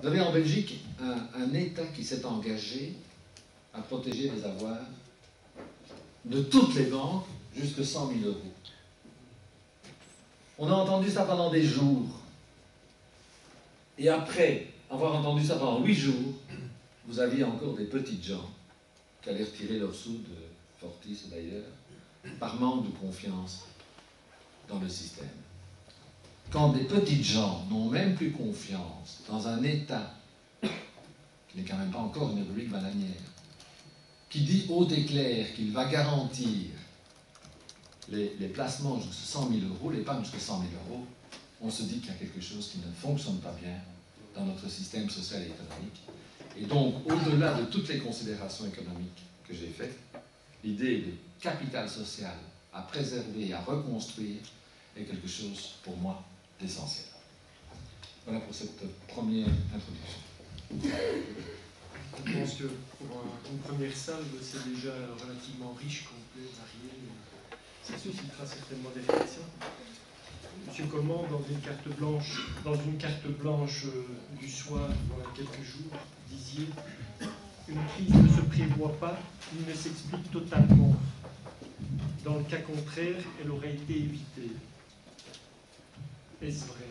Vous avez en Belgique un État qui s'est engagé à protéger les avoirs de toutes les banques jusqu'à 100 000 euros. On a entendu ça pendant des jours. Et après avoir entendu ça pendant 8 jours, vous aviez encore des petites gens qui allaient retirer leurs sous de Fortis d'ailleurs, par manque de confiance dans le système. Quand des petites gens n'ont même plus confiance dans un État, qui n'est quand même pas encore une république bananière, qui dit haut et clair qu'il va garantir les placements jusqu'à 100 000 euros, l'épargne jusqu'à 100 000 euros, on se dit qu'il y a quelque chose qui ne fonctionne pas bien dans notre système social et économique. Et donc, au-delà de toutes les considérations économiques que j'ai faites, l'idée de capital social à préserver et à reconstruire est quelque chose, pour moi, d'essentiel. Voilà pour cette première introduction. Je pense que pour une première salve, c'est déjà relativement riche, complet, varié. Ça suscitera certainement des réflexions. Monsieur Coman, dans une carte blanche du soir, voilà quelques jours, disiez « Une crise ne se prévoit pas, il ne s'explique totalement. Dans le cas contraire, elle aurait été évitée. » Est-ce vrai?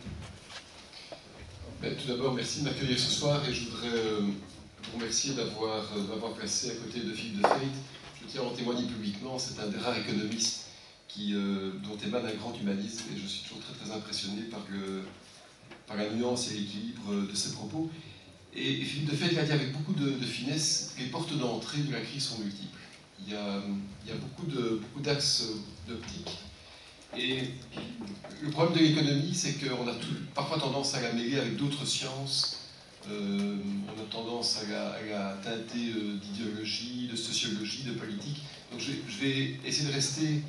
Tout d'abord, merci de m'accueillir ce soir et je voudrais vous remercier d'avoir placé à côté de Philippe de Feit. Je tiens à en témoigner publiquement, c'est un des rares économistes dont émane un grand humanisme et je suis toujours très très impressionné par la nuance et l'équilibre de ses propos. Et Philippe de Feit l'a dit avec beaucoup de finesse, les portes d'entrée de la crise sont multiples. Il y a beaucoup d'axes d'optique. Et le problème de l'économie, c'est qu'on a parfois tendance à la mêler avec d'autres sciences. On a tendance à la teinter d'idéologie, de sociologie, de politique. Donc je vais essayer de rester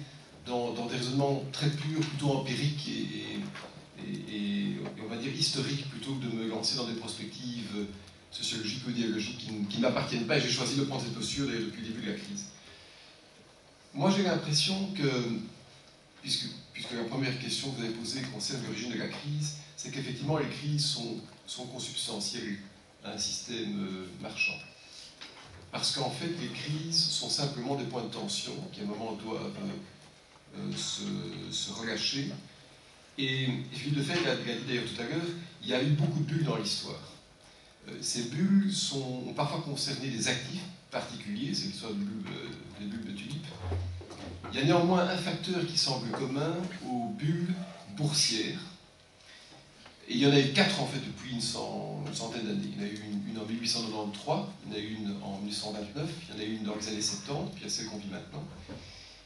dans des raisonnements très purs, plutôt empiriques et on va dire historiques, plutôt que de me lancer dans des perspectives sociologiques ou idéologiques qui ne m'appartiennent pas. Et j'ai choisi de prendre cette posture d'ailleurs depuis le début de la crise. Moi, j'ai l'impression que, puisque la première question que vous avez posée concerne l'origine de la crise, c'est qu'effectivement les crises sont consubstantielles à un système marchand. Parce qu'en fait, les crises sont simplement des points de tension qui à un moment doivent se relâcher. Et Philippe de Feit l'a dit d'ailleurs tout à l'heure, il y a eu beaucoup de bulles dans l'histoire. Ces bulles ont parfois concerné des actifs particuliers, c'est l'histoire des bulles de tulipes. Il y a néanmoins un facteur qui semble commun aux bulles boursières. Et il y en a eu 4 en fait depuis une centaine d'années. Il y en a eu une en 1893, il y en a eu une en 1929, il y en a eu une dans les années 70, puis il y a celle qu'on vit maintenant.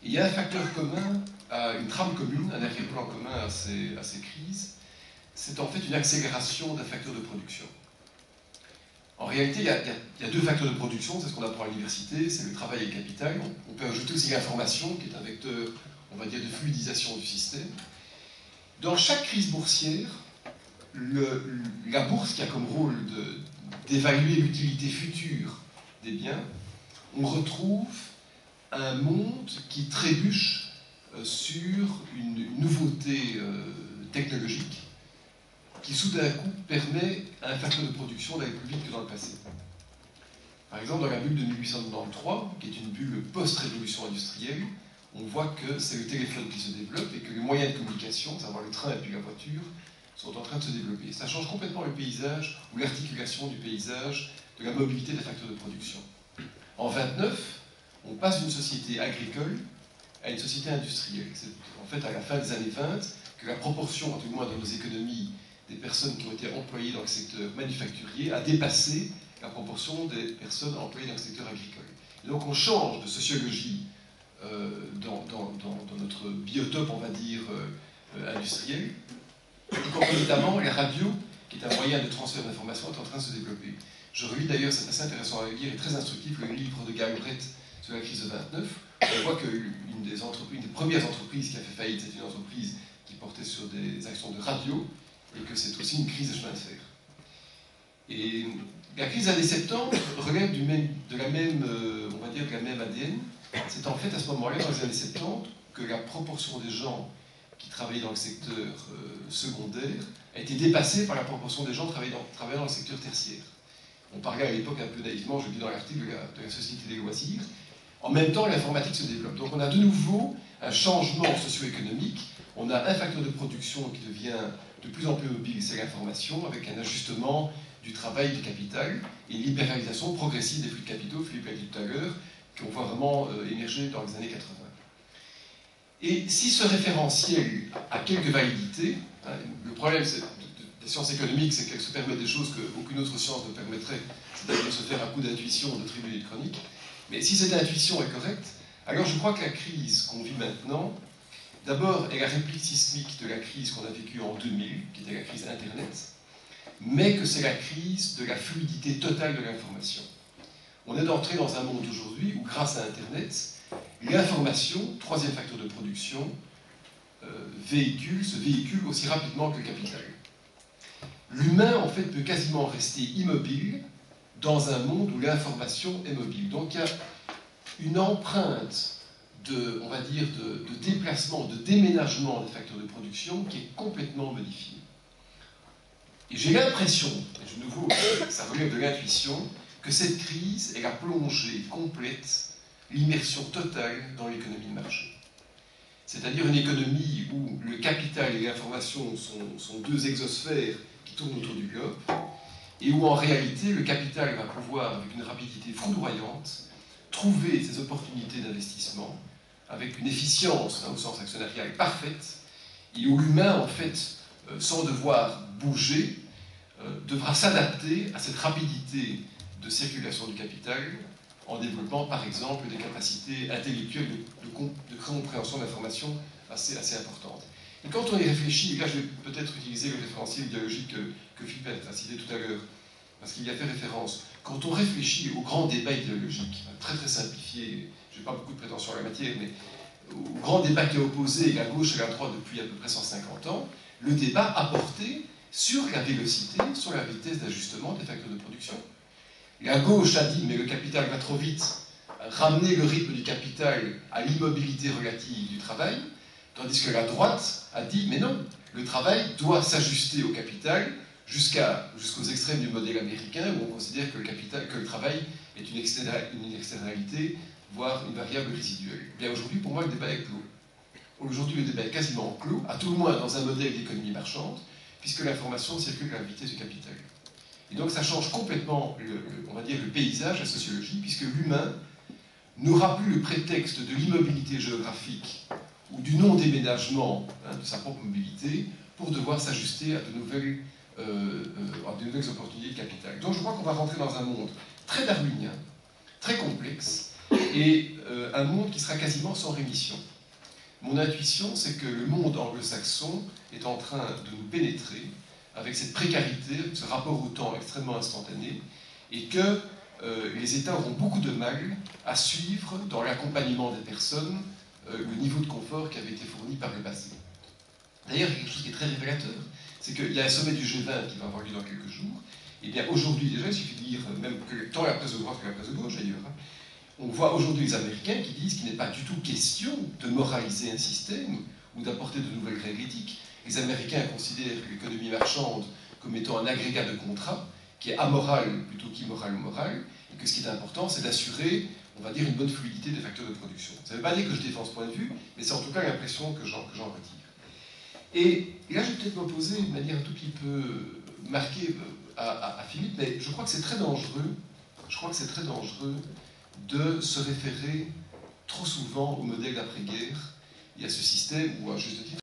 Et il y a un facteur commun, une trame commune, un arrière-plan commun à ces crises. C'est en fait une accélération d'un facteur de production. En réalité, il y a 2 facteurs de production, c'est ce qu'on apprend à l'université, c'est le travail et le capital. On peut ajouter aussi l'information, qui est un vecteur, on va dire, de fluidisation du système. Dans chaque crise boursière, la bourse, qui a comme rôle d'évaluer l'utilité future des biens, on retrouve un monde qui trébuche sur une nouveauté technologique qui soudain coup permet à un facteur de production d'aller plus vite que dans le passé. Par exemple, dans la bulle de 1893, qui est une bulle post-révolution industrielle, on voit que c'est le téléphone qui se développe et que les moyens de communication, à savoir le train et puis la voiture, sont en train de se développer. Ça change complètement le paysage ou l'articulation du paysage de la mobilité des facteurs de production. En 1929, on passe d'une société agricole à une société industrielle. C'est en fait à la fin des années 20 que la proportion, à tout le moins dans nos économies, des personnes qui ont été employées dans le secteur manufacturier a dépassé la proportion des personnes employées dans le secteur agricole. Et donc on change de sociologie dans notre biotope, on va dire, industriel. Et concomitamment, la radio, qui est un moyen de transfert d'informations, est en train de se développer. Je relis d'ailleurs, c'est assez intéressant à lire et très instructif, le livre de Galbraith sur la crise de 29. On voit qu'une des premières entreprises qui a fait faillite, c'est une entreprise qui portait sur des actions de radio, et que c'est aussi une crise de chemin de fer. Et la crise des années 70 relève de la même ADN. C'est en fait à ce moment-là, dans les années 70, que la proportion des gens qui travaillaient dans le secteur secondaire a été dépassée par la proportion des gens travaillant dans le secteur tertiaire. On parlait à l'époque un peu naïvement, je le dis dans l'article, de la société des loisirs. En même temps, l'informatique se développe. Donc on a de nouveau un changement socio-économique. On a un facteur de production qui devient de plus en plus mobile, c'est l'information, avec un ajustement du travail du capital et une libéralisation progressive des flux de capitaux, Philippe l'a dit tout à l'heure, qu'on voit vraiment émerger dans les années 80. Et si ce référentiel a quelques validités, hein, le problème des sciences économiques, c'est qu'elles se permettent des choses qu'aucune autre science ne permettrait, c'est-à-dire se faire un coup d'intuition, de tribunal de chronique. Mais si cette intuition est correcte, alors je crois que la crise qu'on vit maintenant, d'abord, est la réplique sismique de la crise qu'on a vécue en 2000, qui était la crise Internet, mais que c'est la crise de la fluidité totale de l'information. On est entré dans un monde aujourd'hui où, grâce à Internet, l'information, troisième facteur de production, se véhicule aussi rapidement que le capital. L'humain, en fait, peut quasiment rester immobile dans un monde où l'information est mobile. Donc il y a une empreinte on va dire, de déplacement, de déménagement des facteurs de production qui est complètement modifiée. Et j'ai l'impression, et de nouveau, ça relève de l'intuition, que cette crise, elle a plongé complète l'immersion totale dans l'économie de marché. C'est-à-dire une économie où le capital et l'information sont deux exosphères qui tournent autour du globe, et où en réalité le capital va pouvoir, avec une rapidité foudroyante, trouver ses opportunités d'investissement avec une efficience, au sens actionnarial, parfaite, et où l'humain, en fait, sans devoir bouger, devra s'adapter à cette rapidité de circulation du capital en développant, par exemple, des capacités intellectuelles de compréhension de l'information assez importantes. Et quand on y réfléchit, et là je vais peut-être utiliser le référentiel idéologique que Philippe a cité tout à l'heure, parce qu'il y a fait référence, quand on réfléchit au grand débat idéologique, très très simplifié, je n'ai pas beaucoup de prétention en la matière, mais au grand débat qui a opposé la gauche et la droite depuis à peu près 150 ans, le débat a porté sur la vélocité, sur la vitesse d'ajustement des facteurs de production. La gauche a dit, mais le capital va trop vite, ramener le rythme du capital à l'immobilité relative du travail, tandis que la droite a dit, mais non, le travail doit s'ajuster au capital jusqu'aux extrêmes du modèle américain, où on considère que le travail est une externalité, voire une variable résiduelle. Bien aujourd'hui, pour moi, le débat est clos. Aujourd'hui, le débat est quasiment clos, à tout le moins dans un modèle d'économie marchande, puisque l'information circule à la vitesse du capital. Et donc ça change complètement, on va dire, le paysage, la sociologie, puisque l'humain n'aura plus le prétexte de l'immobilité géographique ou du non-déménagement de sa propre mobilité pour devoir s'ajuster à de nouvelles opportunités de capital. Donc je crois qu'on va rentrer dans un monde très darwinien, très complexe, et un monde qui sera quasiment sans rémission. Mon intuition, c'est que le monde anglo-saxon est en train de nous pénétrer avec cette précarité, ce rapport au temps extrêmement instantané, et que les États auront beaucoup de mal à suivre dans l'accompagnement des personnes le niveau de confort qui avait été fourni par le passé. D'ailleurs, il y a quelque chose qui est très révélateur, c'est qu'il y a un sommet du G20 qui va avoir lieu dans quelques jours, et bien aujourd'hui déjà, il suffit de lire, même tant la presse de droite que la presse de gauche d'ailleurs, on voit aujourd'hui les Américains qui disent qu'il n'est pas du tout question de moraliser un système ou d'apporter de nouvelles règles éthiques. Les Américains considèrent l'économie marchande comme étant un agrégat de contrats qui est amoral plutôt qu'immoral ou moral, et que ce qui est important, c'est d'assurer, on va dire, une bonne fluidité des facteurs de production. Ça ne veut pas dire que je défends ce point de vue, mais c'est en tout cas l'impression que j'en retire. Et là, je vais peut-être m'opposer de manière un tout petit peu marquée à Philippe, mais je crois que c'est très dangereux, de se référer trop souvent au modèle d'après-guerre et à ce système où, à juste titre,